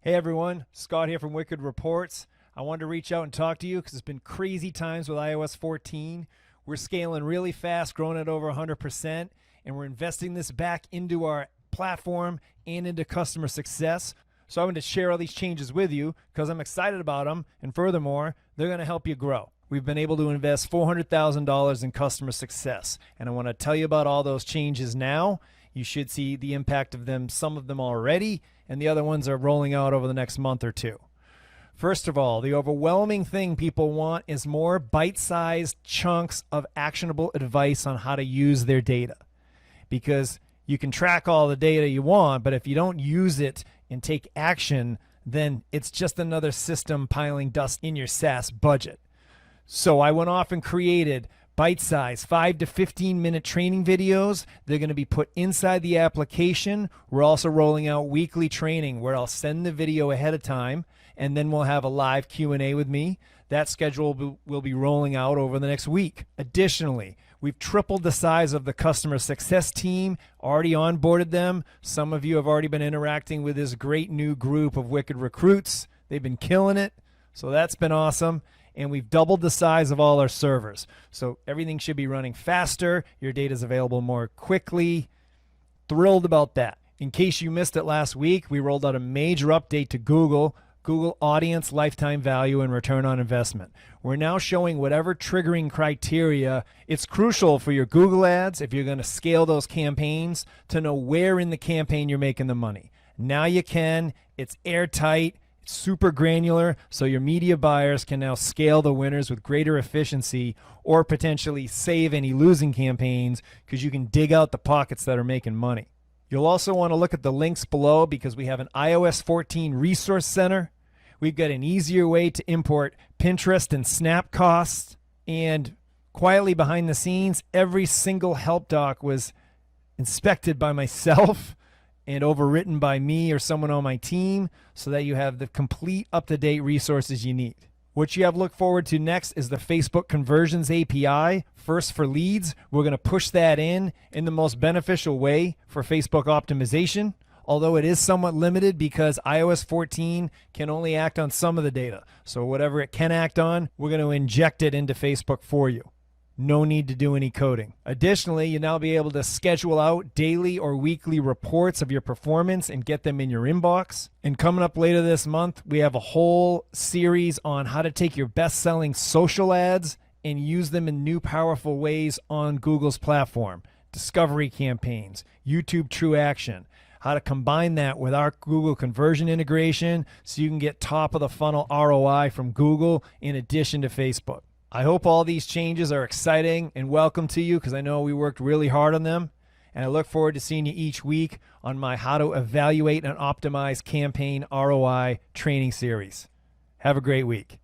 Hey everyone, Scott here from Wicked Reports. I wanted to reach out and talk to you because it's been crazy times with iOS 14. We're scaling really fast, growing at over 100%, and we're investing this back into our platform and into customer success. So I wanted to share all these changes with you because I'm excited about them, and furthermore, they're going to help you grow. We've been able to invest $400,000 in customer success, and I want to tell you about all those changes now. You should see the impact of them, some of them already, and the other ones are rolling out over the next month or two. First of all, the overwhelming thing people want is more bite-sized chunks of actionable advice on how to use their data. Because you can track all the data you want, but if you don't use it and take action, then it's just another system piling dust in your SaaS budget. So I went off and created bite-sized 5 to 15-minute training videos. They're going to be put inside the application. We're also rolling out weekly training where I'll send the video ahead of time, and then we'll have a live Q&A with me. That schedule will be rolling out over the next week. Additionally, we've tripled the size of the customer success team, already onboarded them. Some of you have already been interacting with this great new group of Wicked recruits. They've been killing it, so that's been awesome. And we've doubled the size of all our servers. So everything should be running faster. Your data is available more quickly. Thrilled about that. In case you missed it last week, we rolled out a major update to Google Audience Lifetime Value and Return on Investment. We're now showing whatever triggering criteria. It's crucial for your Google ads, if you're going to scale those campaigns, to know where in the campaign you're making the money. Now you can. It's airtight. Super granular, so your media buyers can now scale the winners with greater efficiency or potentially save any losing campaigns because you can dig out the pockets that are making money. You'll also want to look at the links below because we have an iOS 14 resource center. We've got an easier way to import Pinterest and Snap costs, and quietly behind the scenes, every single help doc was inspected by myself and overwritten by me or someone on my team so that you have the complete up-to-date resources you need. What you have to look forward to next is the Facebook Conversions API. First for leads, we're going to push that in the most beneficial way for Facebook optimization, although it is somewhat limited because iOS 14 can only act on some of the data. So whatever it can act on, we're going to inject it into Facebook for you. No need to do any coding. Additionally, you'll now be able to schedule out daily or weekly reports of your performance and get them in your inbox. And coming up later this month, we have a whole series on how to take your best-selling social ads and use them in new powerful ways on Google's platform. Discovery campaigns, YouTube True Action, how to combine that with our Google conversion integration so you can get top of the funnel ROI from Google in addition to Facebook. I hope all these changes are exciting and welcome to you because I know we worked really hard on them. And I look forward to seeing you each week on my How to Evaluate and Optimize Campaign ROI training series. Have a great week.